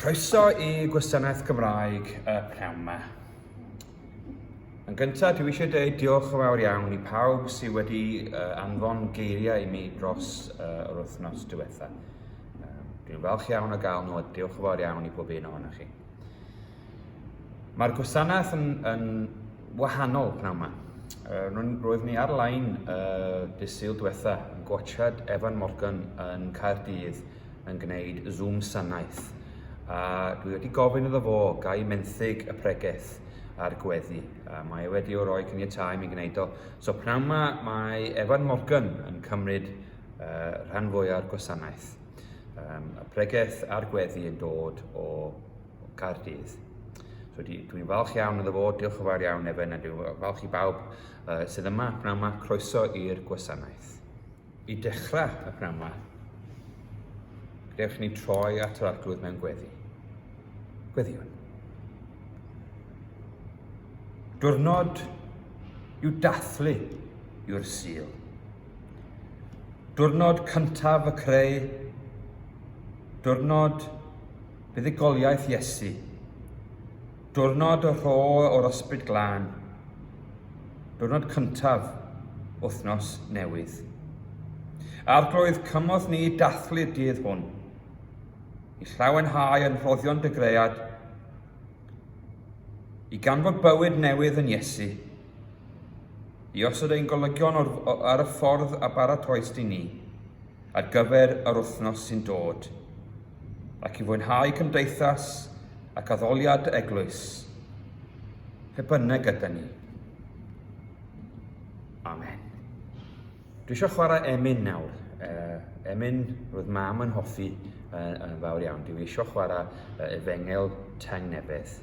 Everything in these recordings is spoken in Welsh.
Croeso I Gwasanaeth Cymraeg y pnawn 'ma. Yn gyntaf, dwi eisiau dweud diolch yn fawr iawn I pawb sydd wedi anfon geiriau I mi dros yr wythnos diwetha. Dwi'n falch iawn o gael nhw, diolch yn fawr iawn I bob un ohonoch chi. Mae'r gwasanaeth yn wahanol pnawn 'ma. Roedd ni ar-lein dydd diwetha yn gwachod Evan Morgan yn Caerdydd yn gwneud Zoom sanaeth. A dwi wedi gofyn iddo fo gai menthyg y pregaeth ar gweddi. Mae wedi o roi caniatau mi gwneud o. So pnawn 'ma mae Evan Morgan yn cymryd rhan fwyaf o'r gwasanaeth. Y pregaeth ar gweddi yn dod o Caerdydd. So dwi'n falch iawn iddo fo, diolch yn fawr iawn Evan, a dwi'n falch I bawb sydd yma pnawn 'ma, croeso i'r gwasanaeth. I dechrau y pnawn 'ma, gadewch ni troi at yr arglwydd mewn gweddi. Gweddiwn. Diwrnod i'w dathlu yw'r Sul. Diwrnod cyntaf y creu. Diwrnod buddugoliaeth Iesu. Diwrnod y rho o'r ysbryd glân. Diwrnod cyntaf wythnos newydd. Arglwydd cymodd ni dathlu'r dydd hwn. I llawenhau yn rhoddion dy gread, I ganfod bywyd newydd yn Iesu, I osod ein golygion ar y ffordd a baratoes di ni, ar gyfer yr wythnos sy'n dod, ac I fwynhau cymdeithas ac addoliad eglwys, pe bynnag gyda ni. Amen. Dwi eisiau chwarae emyn nawr. Emyn roedd mam yn hoffi yn fawr iawn. Dwi eisiau chwarae Efengel Tangnefedd.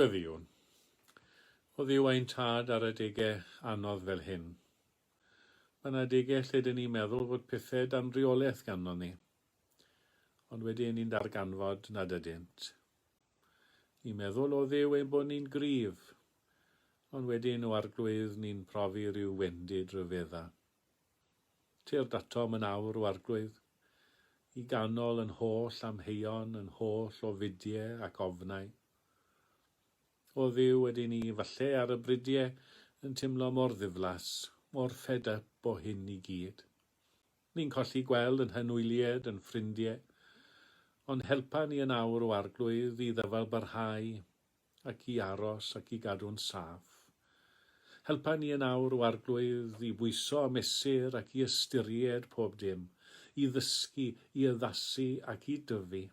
Gweddiwn. O ddiw ein tad ar adegau anodd fel hyn. Mae yna adegau lle dyn ni'n meddwl fod pethau dan reolaeth ganddo ni, ond wedyn ni'n darganfod nad ydynt. Ni'n meddwl o Dduw ein bod ni'n gryf, ond wedyn o arglwydd ni'n profi rhyw wendid rhyfedda. Teir datom yn awr o arglwydd, i ganol yn holl amheuon, yn holl o fidiau ac ofnau. O Dduw wedi ni falle ar y bridiau yn teimlo mor ddiflas, mor fed up o hyn i gyd. Ni'n colli gweld yn hynwyliad, yn ffrindiau, ond helpa ni yn awr o arglwydd i ddyfal barhau ac i aros ac i gadw'n saff. Helpa ni yn awr o arglwydd i bwyso a mesur ac i ystyried pob dim, i ddysgu, i addasu ac i dyfu.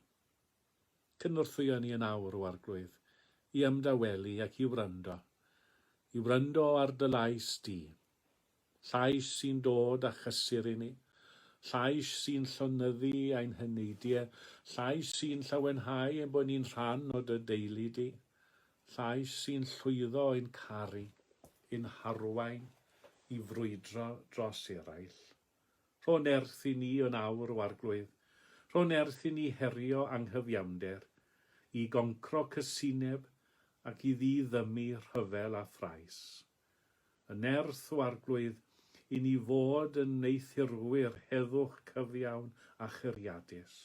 Cynorthwyo ni yn awr o arglwydd, i ymdawelu ac i wryndo ar dy lais di. Llais sy'n dod a chysur i ni, llais sy'n llonyddu ein hyneidiau, llais sy'n llawenhau ein bod ni'n rhan o dy deulu di, llais sy'n llwyddo ein caru, ein harwain, i frwydro dros eraill. Rho nerth i ni yn awr o arglwydd, rho nerth i ni herio anghyfiawnder, i goncro cysineb ac i ddiddymu rhyfel a thrais. Y nerth o arglwydd i ni fod yn neithurwyr heddwch cyfiawn a chyriadus.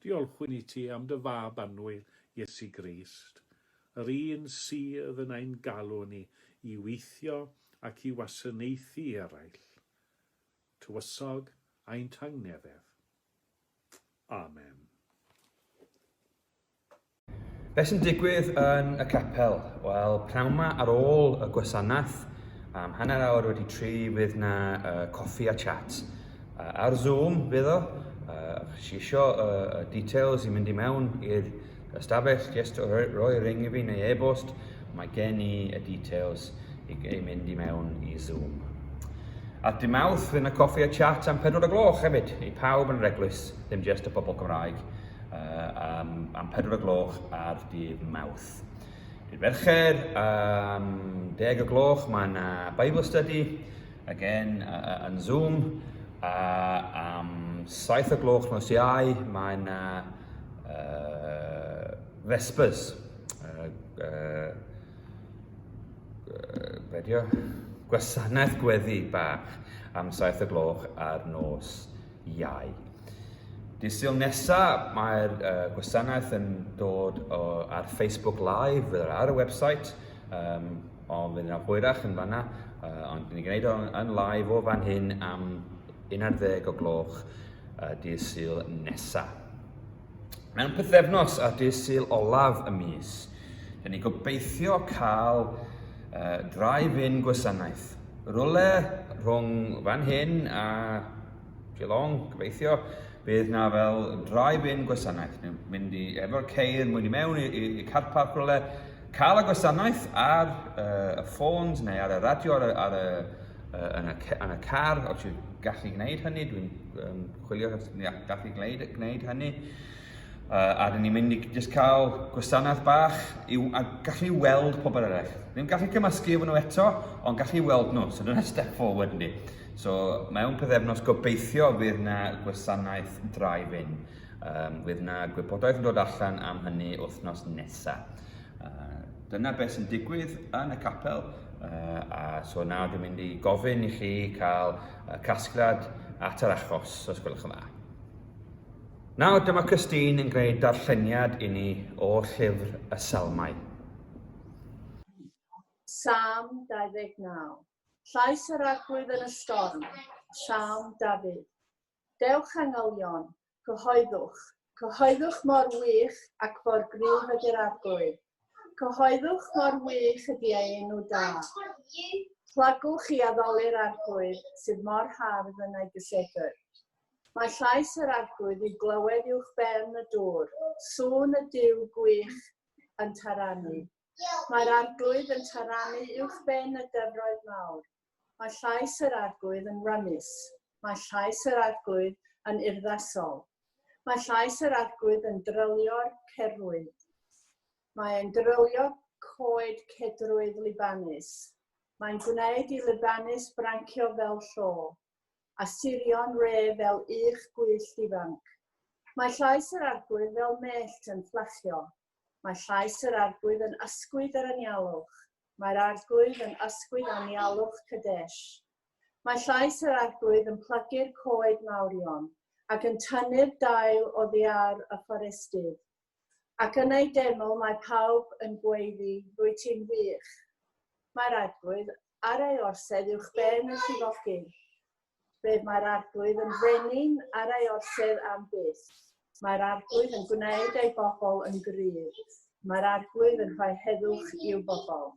Diolchwn i ti am dy fab anwyl, Iesu Grist, yr un sydd yn ein galw ni i weithio ac i wasanaethu eraill. Tywysog ein tangnefedd. Amen. Be sy'n digwydd yn y capel? Wel, pnawn 'ma ar ôl y gwasanaeth, am hanner awr wedi tri fydd na coffi a chat. Ar Zoom fydd o, si isio details i mynd i mewn i'r ystafell, just roi ring i fi neu e-bost, mae gen i y details i mynd i mewn i Zoom. Ar dy Mawrth fydd na coffi a chat am 4 o'r gloch hefyd, i pawb yn yr eglwys, ddim just y pobl Cymraeg. Am 4 o'r gloch ar dydd Mawrth. Dydd Fercher, 10 o'r gloch, mae yna Bible study, again, yn Zoom. Am 7 o'r gloch nos Iau, mae yna Vespers, gwasanaeth gweddi bach am 7 o'r gloch ar nos Iau. Dydd Sul nesa, mae'r gwasanaeth yn dod ar Facebook Live, fydd ar y website, ond fydd yna hwyrach yn fanna, ond ni'n gwneud yn live o fan hyn am 11 o'r gloch dydd Sul nesa. Mewn pythefnos a dydd Sul olaf y mis, dyn ni'n gobeithio cael drive-in gwasanaeth. Rwle rhwng fan hyn a Geelong, gobeithio, bydd na fel drive-in gwasanaeth. Mynd i efo'r ceir, mynd i mewn i car park rwle, cael y gwasanaeth ar y ffôns neu ar y radio yn y car, os yw'n gallu gwneud hynny, dwi'n chwilio os yw'n gallu gwneud hynny. A dyn ni'n mynd i just cael gwasanaeth bach a gallu weld pobl eraill. Ddim gallu cymysgu efo nhw eto, ond gallu weld nhw, so dyna step forward yndi. So mewn pythefnos gobeithio fydd na gwasanaeth drive-in. Fydd na gwybodaeth yn dod allan am hynny wythnos nesa. Dyna beth sy'n digwydd yn y capel. So nawr dwi'n mynd i gofyn i chi cael casgliad at yr achos, os gwelwch yn dda. Nawr dyma Christine yn gwneud darlleniad i ni o llyfr y Salmau. Psalm 29. Llais yr arglwydd yn y storm, Psalm Dafydd. Dewch angylion, cyhoeddwch, cyhoeddwch mor wych ac mor gryf ydy'r arglwydd. Cyhoeddwch mor wych ydy ei enw da. Plagwch i addoli'r arglwydd sydd mor hardd yn ei gysegr. Mae llais yr arglwydd i glywed uwch ben y dŵr, sŵn y diw gwych yn taranu. Mae'r arglwydd yn taranu uwch ben y dyfroedd mawr. Mae llais yr arglwydd yn rymus. Mae llais yr arglwydd yn urddasol. Mae llais yr arglwydd yn drylio'r cerwydd. Mae e'n drylio coed cedrwydd Libanus. Mae'n gwneud i Libanus brancio fel llo, a Sirion re fel uwch gwyllt ifanc. Mae llais yr arglwydd fel mellt yn fflachio. Mae llais yr arglwydd yn ysgwyd ar anialwch. Mae'r arglwydd yn ysgwyd anialwch Kadesh. Mae llais yr arglwydd yn plygu'r coed mawrion ac yn tynnu'r dail o ddiar y fforestydd. Ac yn ei deml mae pawb yn gweiddi, rwy ti'n wych. Mae'r arglwydd ar ei orsedd uwch ben y llifogydd. Bydd mae'r arglwydd yn frenin ar ei orsedd am byth. Mae'r arglwydd yn gwneud ei bobl yn gryf. Mae'r arglwydd yn rhoi heddwch i'w bobl.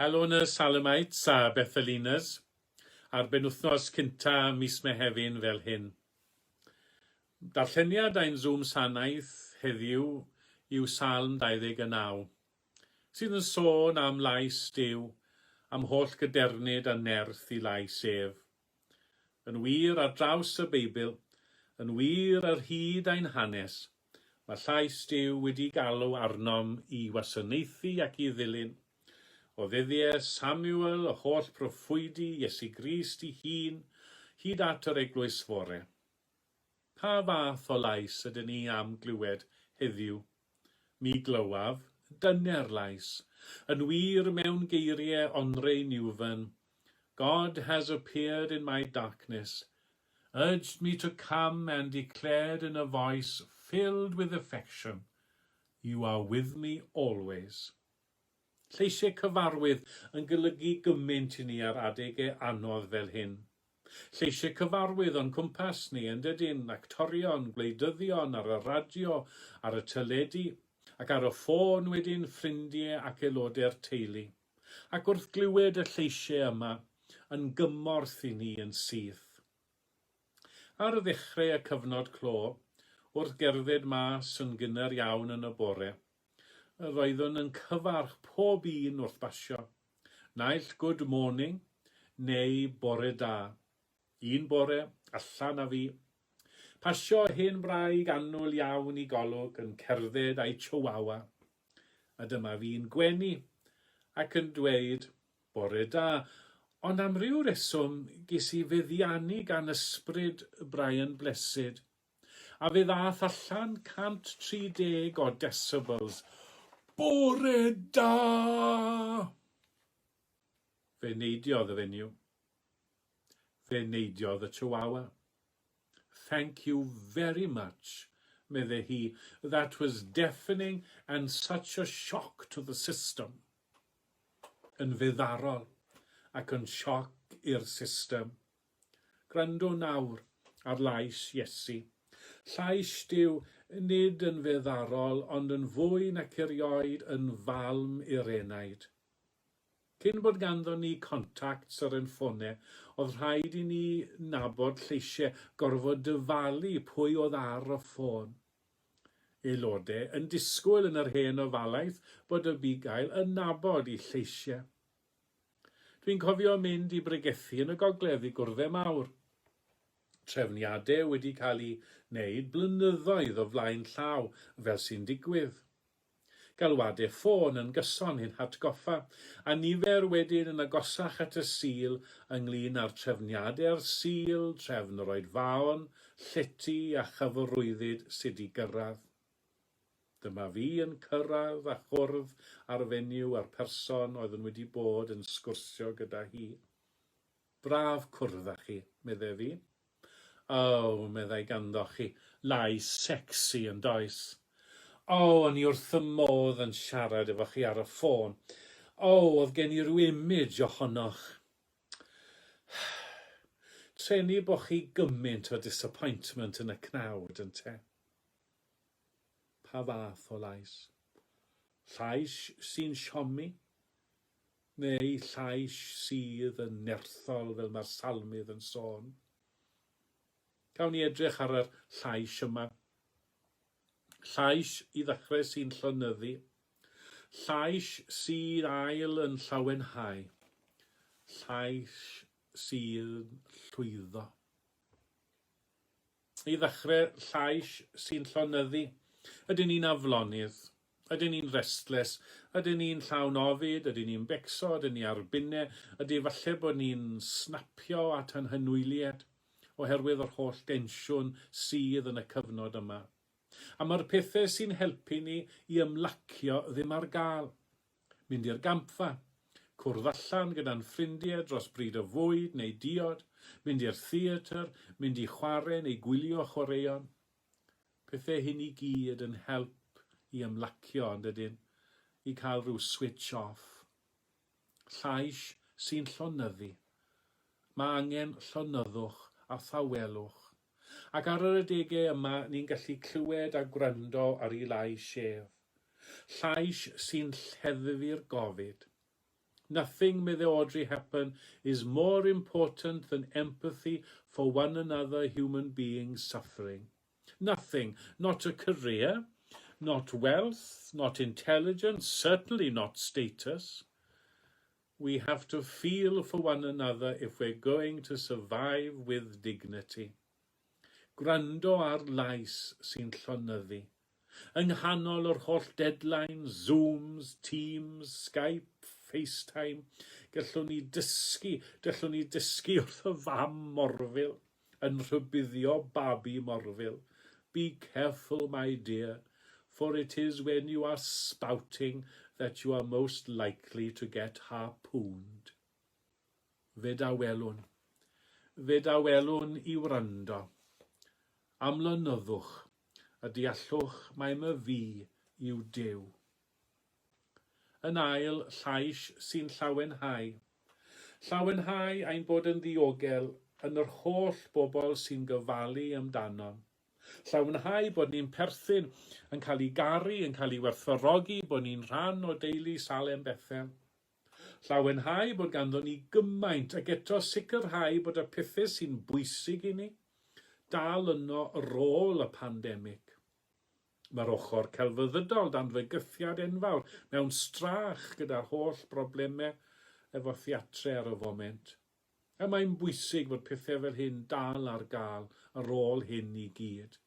Helo yn y Salamites a Bethelinas a'r benwthnos cynta mis Mehefin fel hyn. Darlleniad ein Zoom sanaeth heddiw yw Salm 29, sydd yn sôn am lais Duw, am holl gydernid a nerth i lais ef. Yn wir ar draws y Beibl, yn wir ar hyd ein hanes, mae llais Duw wedi galw arnom i wasanaethu ac i ddilyn, o ddyddiau Samuel, y holl proffwydi, Iesu Grist i hun, hyd at yr eglwys fore. Pa fath o lais ydyn ni am glywed heddiw? Mi glywaf, dyne'r lais, yn wir mewn geiriau onrei niwfan. God has appeared in my darkness, urged me to come and declared in a voice filled with affection, you are with me always. Lleisiau cyfarwydd yn golygu gymaint i ni ar adegau anodd fel hyn. Lleisiau cyfarwydd o'n cwmpas ni yn dydyn, actorion, gwleidyddion ar y radio, ar y teledu, ac ar y ffôn wedyn ffrindiau ac aelodau'r teulu. Ac wrth glywed y lleisiau yma, yn gymorth i ni yn syth. Ar y ddechrau y cyfnod clo, wrth gerdded mas yn gynnar iawn yn y bore, roeddwn yn cyfarch pob un wrth basio, naill good morning neu bore da. Un bore allan a fi. Pasio hen braig annwyl iawn I golwg yn cerdded a'i chihuahua. A dyma fi'n gwenu ac yn dweud, bore da, ond am ryw reswm ges I fuddiannu gan ysbryd Brian Blessed, a fe ddath allan 130 o decibels. Bore da! Fe neidiodd y fenyw. Fe neidiodd y chihuahua. Thank you very much, medde hi. That was deafening and such a shock to the system. Yn feddarol ac yn sioc i'r system. Gwrando nawr ar lais Iesu. Llais Duw nid yn feddarol ond yn fwy nac erioed yn falm i'r enaid. Cyn bod ganddo ni contacts ar ein ffonau, oedd rhaid I ni nabod lleisiau gorfod dyfalu pwy oedd ar y ffôn. Aelodau yn disgwyl yn yr hen ofalaeth bod y bugail yn nabod I lleisiau. Dwi'n cofio mynd I bregethu yn y gogledd I gwrddau mawr. Trefniadau wedi cael I wneud blynyddoedd o flaen llaw fel sy'n digwydd. Galwadau ffôn yn gyson hyn hatgoffa, a nifer wedyn yn agosach at y sil ynglyn â'r trefniadau'r sil, trefn yr oedfaon, llety a chyfarwyddyd sydd I gyrraedd. Dyma fi yn cyrraedd a chwrdd ar fenyw a'r person oedd yn wedi bod yn sgwrsio gyda hi. Braf cwrdd â chi, medde fi. Meddai ganddo chi, lais sexy yn does. O'n I wrth y modd yn siarad efo chi ar y ffôn. Oedd gen I rhyw image ohonoch. Trenu bo chi gymaint o disappointment yn y cnawd, ynte? Pa fath o lais? Llais sy'n siomi? Neu llais sydd yn nerthol fel mae'r salmydd yn sôn? Cawn ni edrych ar y llais yma. Llais I ddechrau sy'n llonyddu. Llais sy'n ail yn llawenhau. Llais sy'n llwyddo. I ddechrau llais sy'n llonyddu. Ydyn ni'n aflonydd? Ydyn ni'n restless? Ydyn ni'n llawn ofid? Ydyn ni'n becso? Ydyn ni arbunau? Ydy falle bod ni'n snapio at anhynwyliad oherwydd yr holl densiwn sydd yn y cyfnod yma. A mae'r pethau sy'n helpu ni I ymlacio ddim ar gael. Mynd i'r gampfa, cwrdd allan gyda'n ffrindiau dros bryd o fwyd neu diod, mynd i'r theatr, mynd I chwarae neu gwylio chwaraeon. Pethau hyn I gyd yn help I ymlacio, ond ydyn, I cael rhyw switch off. Llais sy'n llonyddu. Mae angen llonyddwch a thawelwch. Ac ar yr adegau yma, ni'n gallu clywed a gwrando ar I lais ef. Llais sy'n lleddfu'r gofid. Nothing, medde Audrey Hepburn, is more important than empathy for one another human beings suffering. Nothing, not a career, not wealth, not intelligence, certainly not status. We have to feel for one another if we're going to survive with dignity. Gwrando ar lais sy'n llonyddu. Yng nghanol yr holl deadlines, Zooms, Teams, Skype, FaceTime, gallwn ni dysgu wrth y fam morfil yn rhybuddio babi morfil. Be careful, my dear, for it is when you are spouting that you are most likely to get harpooned. Fe dawelwn I wrando. Amlynyddwch a deallwch mae my fi yw Duw. Yn ail, llais sy'n llawenhau. Llawenhau ein bod yn ddiogel yn yr holl bobl sy'n gyfalu amdano. Llawenhau bod ni'n perthyn yn cael ei garu, yn cael ei werthfawrogi, bod ni'n rhan o deulu Salem Bethel. Llawenhau bod ganddo ni gymaint ac eto sicrhau bod y pethau sy'n bwysig I ni dal yno ar ôl y pandemig. Mae'r ochr celfyddydol dan fygythiad enfawr mewn strach gyda'r holl broblemau efo theatre ar y foment. A mae'n bwysig bod pethau fel hyn dal ar gael ar ôl hyn i gyd.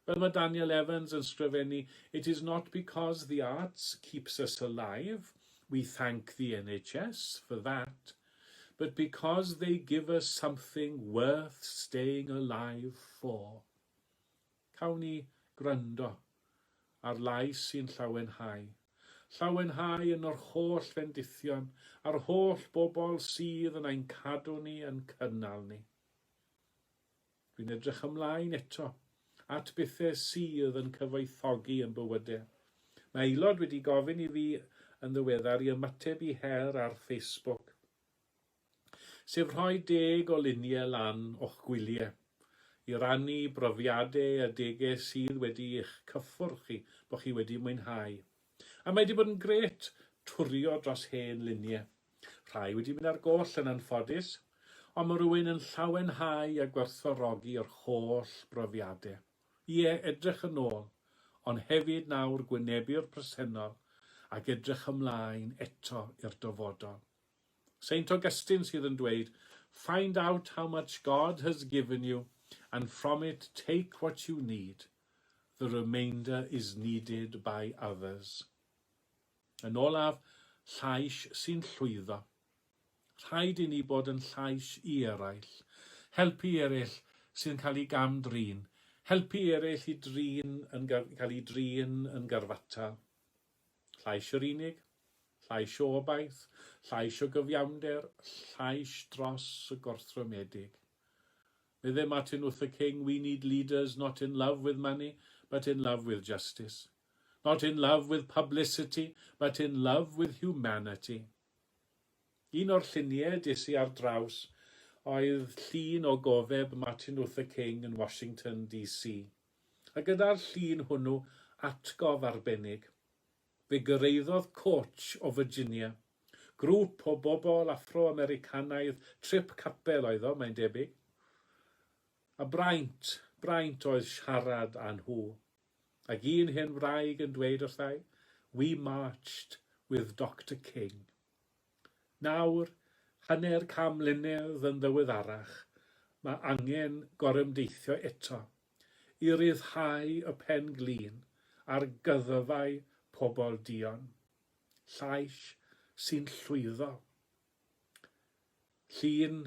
Fel mae Daniel Evans yn sgrifennu, it is not because the arts keeps us alive, we thank the NHS for that, but because they give us something worth staying alive for. Cawn ni gwrando ar lais sy'n llawenhau. Llawenhau yn yr holl fendithion, a'r holl bobl sydd yn ein cadw ni yn cynnal ni. Dwi'n edrych ymlaen eto at bethau sydd yn cyfoethogi yn bywydau. Mae aelod wedi gofyn i fi yn ddiweddar i ymateb i her ar Facebook, sef rhoi 10 o luniau lan o'ch gwyliau, i rannu brofiadau a degau sydd wedi eich cyffwrdd chi, bod chi wedi mwynhau. A mae wedi bod yn gret twrio dros hen luniau. Rhai wedi mynd ar goll yn anffodus, ond mae rhywun yn llawenhau a gwerthfawrogi yr holl brofiadau. Ie, edrych yn ôl, ond hefyd nawr gwynebu'r presennol ac edrych ymlaen eto i'r dyfodol. Saint Augustine sydd yn dweud, find out how much God has given you and from it take what you need. The remainder is needed by others. Yn olaf, llais sy'n llwyddo. Rhaid i ni bod yn llais i eraill. Helpu eraill sy'n cael ei gamdrin. Helpu eraill i cael ei drin yn garfatal. Llais yr unig, llais o obaith, llais o gyfiawnder, llais dros y gorthrymedig. Medde Martin Luther King, we need leaders not in love with money, but in love with justice. Not in love with publicity, but in love with humanity. Un o'r lluniau des I ar draws oedd llun o gofeb Martin Luther King yn Washington, D.C. A gyda'r llun hwnnw atgof arbennig, fe gyrraeddodd coach o Virginia, grŵp o bobl Afro-Americanaidd, trip capel oedd o, mae'n debyg, a braint oedd siarad â nhw. Ac un hen wraig yn dweud wrthai, we marched with Dr. King. Nawr, hanner cam mlynedd yn ddiweddarach, mae angen gorymdeithio eto I ryddhau y pen glin ar gyddfau pobl dion. Llais sy'n llwyddo. Llun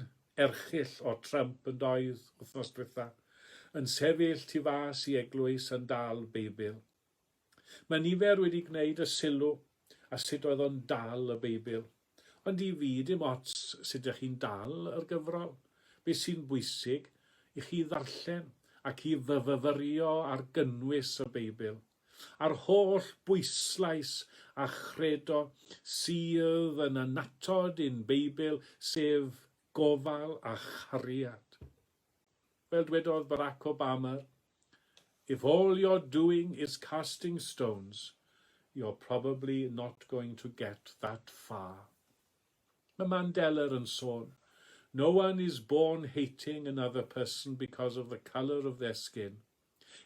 erchyll o Trump yn doedd wythnos diwetha, yn sefyll tu fas I eglwys yn dal Beibl. Mae nifer wedi gwneud y sylw a sut oedd o'n dal y Beibl. Ond I fi dim ots sut ydych chi'n dal yr gyfrol. Beth sy'n bwysig I chi ddarllen ac I fyfyrio ar gynnwys y Beibl. A'r holl bwyslais a chredo sydd yn anatod i'n Beibl sef gofal a chariad. Fel dwedodd Barack Obama, if all you're doing is casting stones, you're probably not going to get that far. Mae Mandela yn sôn, no one is born hating another person because of the colour of their skin.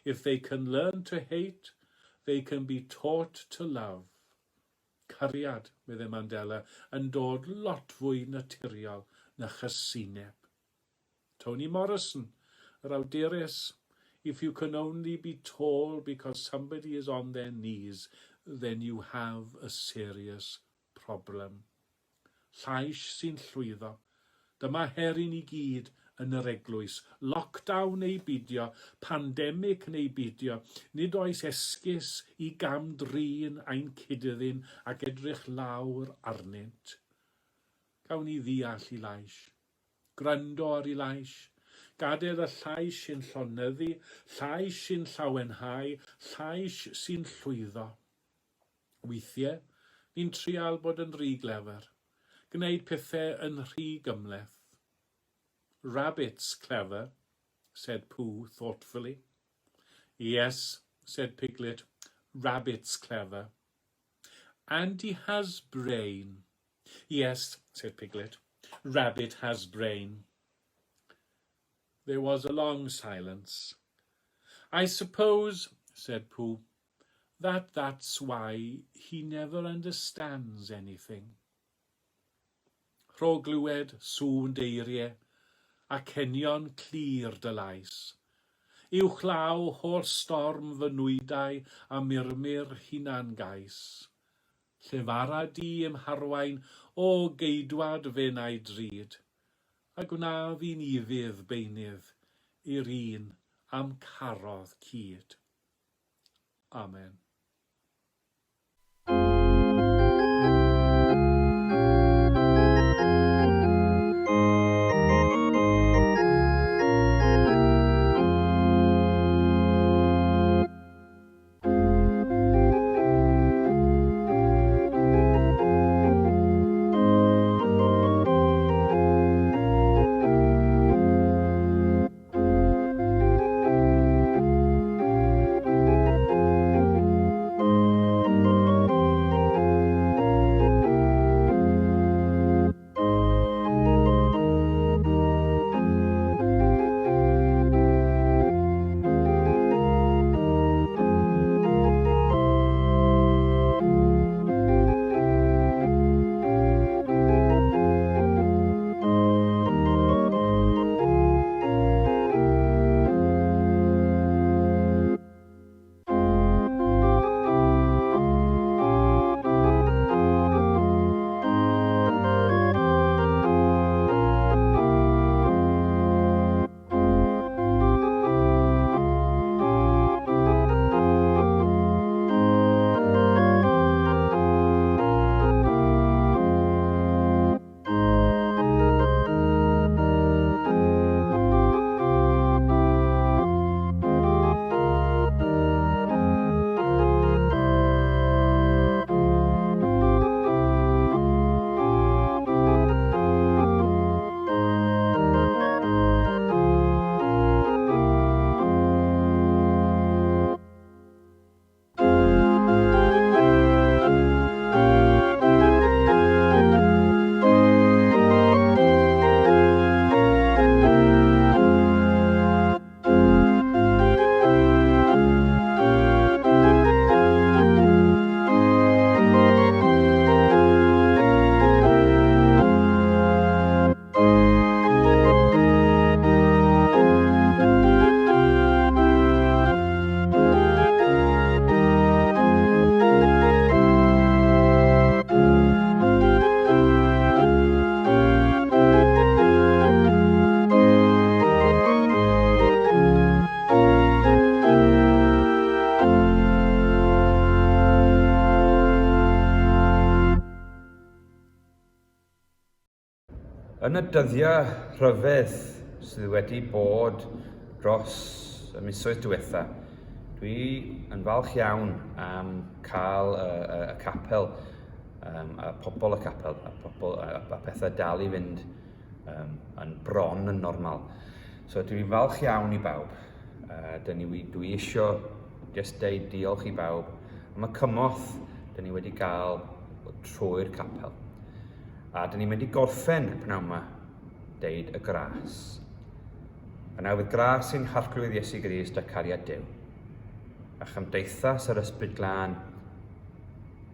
If they can learn to hate, they can be taught to love. Cariad, medde Mandela, yn dod lot fwy naturiol na chysineb. Toni Morrison, yr awdures, if you can only be tall because somebody is on their knees, then you have a serious problem. Llais sy'n llwyddo. Dyma her I ni gyd yn yr eglwys. Lockdown neu beidio, pandemic neu beidio, nid oes esgus I gamdrin ein cydyddin ac edrych lawr arnynt. Cawn ni ddeall I lais. Gwrando ar I lais. Gadael y llais sy'n llonyddu, llais sy'n llawenhau, llais sy'n llwyddo. Weithiau, ni'n trial bod yn rhy glefer, gwneud pethau yn rhy gymleth. Rabbit's clever, said Pooh thoughtfully. Yes, said Piglet, Rabbit's clever. And he has brain. Yes, said Piglet, Rabbit has brain. There was a long silence. I suppose, said Pooh, that's why he never understands anything. rho glywed sŵn deiriau, a cenion clir dy lais. Uwch law holl storm fy nwydau a murmur hunan gais. Llefara di ymharwain o geidwad fenau drud, a gwna fi'n ifydd beinydd i'r un am carodd cyd. Amen. Yn y dyddiau rhyfedd sydd wedi bod dros y misoedd diwetha, dwi yn falch iawn am cael y capel, y pobl y capel, a pethau dal i fynd yn bron yn normal. So dwi'n falch iawn i bawb. Dwi eisiau just deud diolch i bawb am y cymorth dyn ni wedi cael trwy'r capel. A dyn ni'n mynd i gorffen y pnawn yma, deud y gras. A nawr fydd gras sy'n harglwydd Iesu Grist a cariad Duw. A chymdeithas yr ysbryd glân,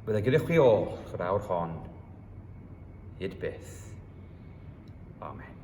bydde gyda chi oll yr awr hon, hyd byth. Amen.